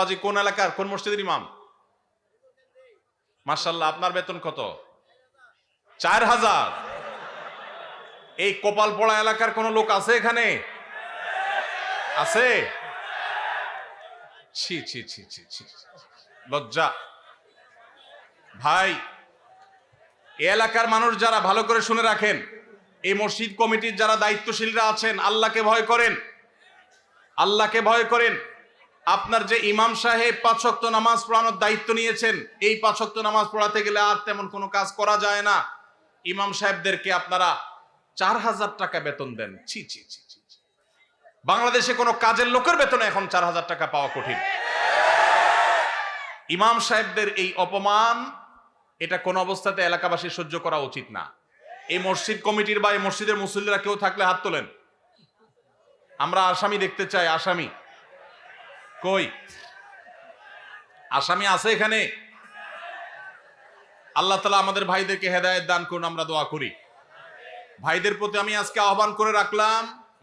বাবাজি কোন এলাকার কোন মসজিদের ইমাম? মাশাআল্লাহ, আপনার বেতন কত? 4000। এই কপালপড়া এলাকার কোন লোক আছে এখানে? আছে? ছি ছি ছি ছি ছি, লজ্জা। ভাই, এই এলাকার মানুষ যারা, ভালো করে শুনে রাখেন, এই মসজিদ কমিটির যারা দায়িত্বশীলরা আছেন, আল্লাহকে ভয় করেন, আল্লাহকে ভয় করেন। আপনার যে ইমাম সাহেব 5 ওয়াক্ত নামাজ পড়ানোর দায়িত্ব নিয়েছেন, এই 5 ওয়াক্ত নামাজ পড়াতে গেলে আর তেমন কোনো কাজ করা যায় না। ইমাম সাহেবদেরকে আপনারা 4000 টাকা বেতন দেন। ছি ছি ছি ছি, বাংলাদেশে কোনো কাজের লোকের বেতনে এখন 4000 টাকা পাওয়া কঠিন। ইমাম সাহেবদের এই অপমান, এটা কোন অবস্থাতে এলাকাবাসী সহ্য করা উচিত না। এই মসজিদ কমিটির বা এই মসজিদের মুসল্লিরা কেউ থাকলে হাত তোলেন। আমরা আসামি দেখতে চাই। আসামি কই? আসামি আছে এখানে? আল্লাহ তাআলা আমাদের ভাইদেরকে হেদায়েত দান করুন, আমরা দোয়া করি। ভাইদের প্রতি আমি আজকে আহ্বান করে রাখলাম,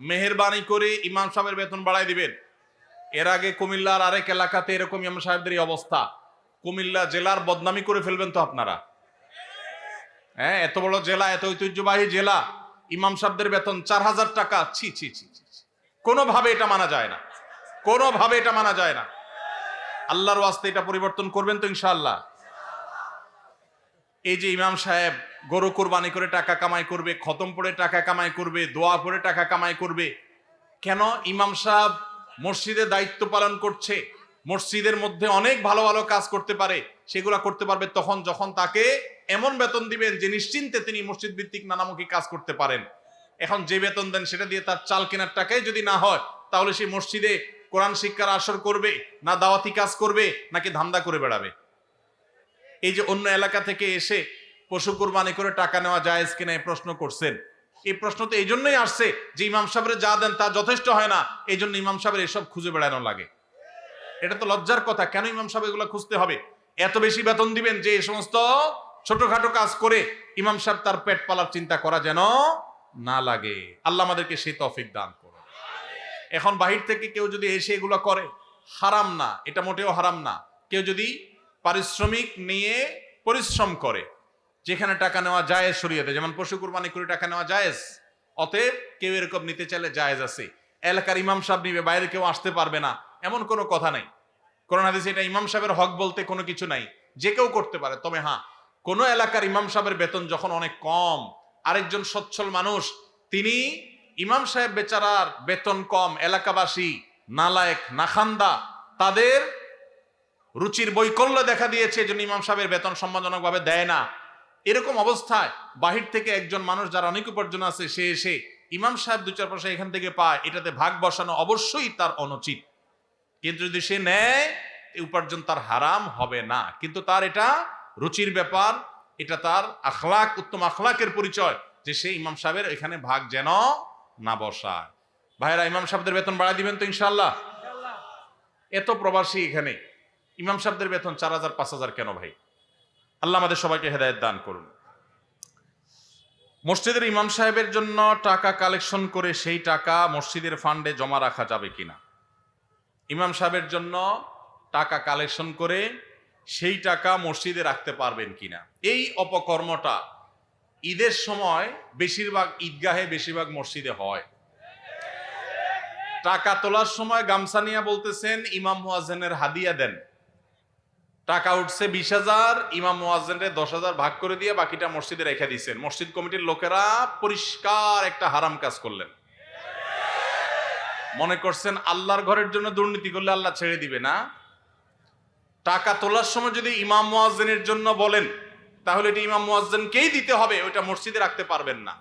মেহেরবানি করে ইমাম সাহেবের বেতন বাড়াই দিবেন। এর আগে কুমিল্লার আরেক এলাকাতে এরকম ইমাম সাহেবদের এই অবস্থা। কুমিল্লা জেলার বদনামি করে ফেলবেন তো আপনারা। হ্যাঁ, এত বড় জেলা, এত ঐতিহ্যবাহী জেলা, ইমাম সাহেবদের বেতন 4000 টাকা। ছি ছি ছি ছি, কোনোভাবে এটা মানা যায় না, কোনোভাবে এটা মানা যায় না। আল্লাহর ওয়াস্তে এটা পরিবর্তন করবেন তো ইনশাআল্লাহ? এই যে ইমাম সাহেব গরু কুরবানি করে টাকা কামাই করবে, খতম পড়ে টাকা কামাই করবে, দোয়া করে টাকা কামাই করবে, কেন? ইমাম সাহেব মসজিদে দায়িত্ব পালন করছে, মসজিদের মধ্যে অনেক ভালো ভালো কাজ করতে পারে, সেগুলা করতে পারবে তখন যখন তাকে এমন বেতন দিবেন যে নিশ্চিন্তে তিনি মসজিদ ভিত্তিক নানামুখী কাজ করতে পারেন। এখন যে বেতন দেন সেটা দিয়ে তার চাল কেনার টাকাই যদি না হয়, তাহলে সেই মসজিদে কোরআন শিক্ষার আসর করবে না দাওয়াতি কাজ করবে নাকি ধান্দা করে বেড়াবে? এই যে অন্য এলাকা থেকে এসে পশু কুরবানি করে টাকা নেওয়া জায়েজ কিনা এই প্রশ্ন করছেন, এই প্রশ্ন তো এই জন্যই আসছে যে ইমাম সাহেবের যা দেন তা যথেষ্ট হয় না, এই জন্য ইমাম সাহেবের এসব খুঁজে বেড়ানো লাগে। এটা তো লজ্জার কথা। কেন ইমাম সাহেব এগুলো খুঁজতে হবে? এত বেশি বেতন দিবেন যে এই সমস্ত ছোটখাটো কাজ করে ইমাম সাহেব তার পেট পালার চিন্তা করা যেন না লাগে। আল্লাহ আমাদেরকে সেই তৌফিক দান করুন। এখন বাহির থেকে কেউ যদি এসে এগুলো করে, হারাম না, এটা মোটেও হারাম না। কেউ যদি পারিশ্রমিক নিয়ে পরিশ্রম করে, যেখানে টাকা নেওয়া জায়েজ শরীয়তে, যেমন পশু কুরবানি করে টাকা নেওয়া জায়েজ, অতএব কেউ এরকম নিতে চাইলে জায়েজ আছে। এলাকার ইমাম সাহেব নিবে, বাইরে কেউ আসতে পারবে না, এমন কোনো কথা নাই। কোরআন হাদিসে এটা ইমাম সাহেবের হক বলতে কোনো কিছু নাই, যে কেউ করতে পারে। তবে হ্যাঁ, কোন এলাকার ইমাম সাহেবের বেতন যখন অনেক কম, আরেকজন সচ্ছল মানুষ, তিনি ইমাম সাহেব বেচারার বেতন কম, এলাকাবাসী নালায়েক নাখান্দা, তাদের রুচির বৈকল্য দেখা দিয়েছে, এজন্য ইমাম সাহেবের বেতন সম্মানজনক ভাবে দেয় না। এরকম অবস্থায় বাহির থেকে একজন মানুষ যার অনেক উপার্জন আছে, সে এসে ইমাম সাহেব 2-4 পয়সা এখান থেকে পায়, এটাতে ভাগ বসানো অবশ্যই তার অনুচিত। কিন্তু যদি সে নেয়, উপার্জন তার হারাম হবে না, কিন্তু তার এটা রুচির ব্যাপার, এটা তার আখলাক, উত্তম আখলাকের পরিচয় যে সে ইমাম সাহেবের এখানে ভাগ যেন না বসায়। ভাইরা, ইমাম সাহেবদের বেতন বাড়াই দিবেন তো ইনশাআল্লাহ? এত প্রবাসী এখানে, ইমাম সাহেবদের বেতন 4000-5000 কেন ভাই? আল্লাহ আমাদের সবাইকে হেদায়েত দান করুন। মসজিদের ইমাম সাহেবের জন্য টাকা কালেকশন করে সেই টাকা মসজিদের ফান্ডে জমা রাখা যাবে কিনা? ইমাম সাহেবের জন্য টাকা কালেকশন করে সেই টাকা মসজিদে রাখতে পারবেন কিনা? এই অপকর্মটা ঈদের সময় বেশিরভাগ ঈদগাহে, বেশিরভাগ মসজিদে হয়। টাকা তোলার সময় গামছা নিয়ে বলতেছেন ইমাম মুয়াজ্জিনের হাদিয়া দেন। টাকা উঠছে 20,000, ইমাম মুয়াজ্জিনরে 10,000 ভাগ করে দিয়ে বাকিটা মসজিদে রেখে দিয়েছেন। মসজিদ কমিটির লোকেরা পরিষ্কার একটা হারাম কাজ করলেন। মনে করছেন আল্লাহর ঘরের জন্য দুর্নীতি করলে আল্লাহ ছেড়ে দিবে না? টাকা তোলার সময় যদি ইমাম মুয়াজ্জিনের জন্য বলেন, তাহলে এটা ইমাম মুয়াজ্জিনকেই দিতে হবে, ওইটা মসজিদে রাখতে পারবেন না।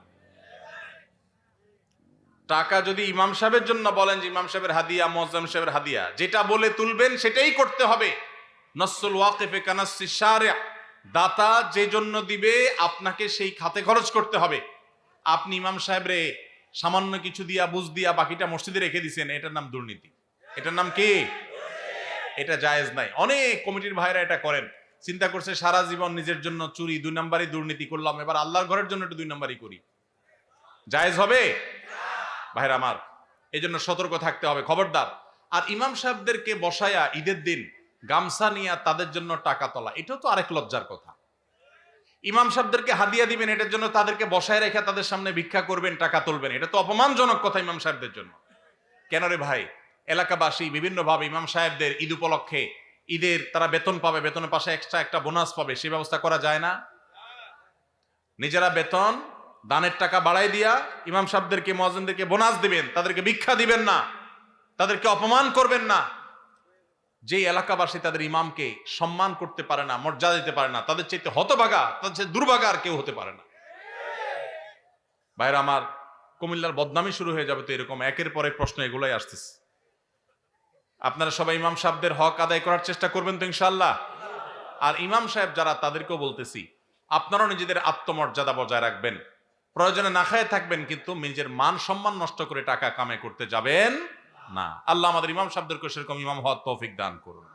টাকা যদি ইমাম সাহেবের জন্য বলেন যে ইমাম সাহেবের হাদিয়া, মুয়াজ্জিন সাহেবের হাদিয়া, যেটা বলে তুলবেন সেটাই করতে হবে। নসুল ওয়াকিফে কানাসি শারিআ, দাতা যে জন্য দিবে আপনাকে সেই খাতে খরচ করতে হবে। আপনি ইমাম সাহেবরে সামান্য কিছু দিয়া, বুঝ দিয়া বাকিটা মসজিদে রেখে দিয়েছেন, এটার নাম দুর্নীতি। এটার নাম কি? এটা জায়েজ নাই। অনেক কমিটির ভাইরা এটা করেন, চিন্তা করছে সারা জীবন নিজের জন্য চুরি, 2 নাম্বারই দুর্নীতি করলাম, এবার আল্লাহর ঘরের জন্য একটু 2 নাম্বারই করি। জায়েজ হবে? ভাইরা আমার, এই জন্য সতর্ক থাকতে হবে। খবরদার, আর ইমাম সাহেবদেরকে বসায়া ঈদের দিন গামছা নিয়ে তাদের জন্য টাকা তোলা, এটাও তো আরেক লজ্জার কথা। ইমাম সাহেবদেরকে হাদিয়া দিবেন, এটার জন্য তাদেরকে বসায় রেখে তাদের সামনে ভিক্ষা করবেন, টাকা তুলবেন, এটা তো অপমানজনক কথা ইমাম সাহেবদের জন্য। কেন রে ভাই? এলাকাবাসী বিভিন্নভাবে ইমাম সাহেবদের ঈদ উপলক্ষে ঈদের তারা বেতন পাবে, বেতনের পাশে এক্সট্রা একটা বোনাস পাবে, সে ব্যবস্থা করা যায় না? নিজেরা বেতন দানের টাকা বাড়াই দিয়া ইমাম সাহেবদেরকে, মুয়াজ্জিনদেরকে বোনাস দিবেন, তাদেরকে ভিক্ষা দিবেন না, তাদেরকে অপমান করবেন না। যে এলাকাবাসী তাদের ইমামকে সম্মান করতে পারে না, মর্যাদা দিতে পারে না, তাদের চাইতে হতভাগা, তাদের চাইতে দুর্ভাগা আর কেউ হতে পারে না। ভাইরা আমার, কুমিল্লার বদনামি শুরু হয়ে যাবে তো এরকম একের পর এক প্রশ্ন এগুলাই আসতেছে। আপনারা সবাই ইমাম সাহেবদের হক আদায় করার চেষ্টা করবেন তো ইনশাআল্লাহ। আর ইমাম সাহেব যারা, তাদেরকেও বলতেছি, আপনারাও নিজেদের আত্মমর্যাদা বজায় রাখবেন, প্রয়োজনে না খায় থাকবেন, কিন্তু নিজের মান সম্মান নষ্ট করে টাকা কামাই করতে যাবেন না। আল্লাহ আমাদের ইমাম সাহেবদেরকে সেরকম ইমাম হওয়ার তৌফিক দান করুন।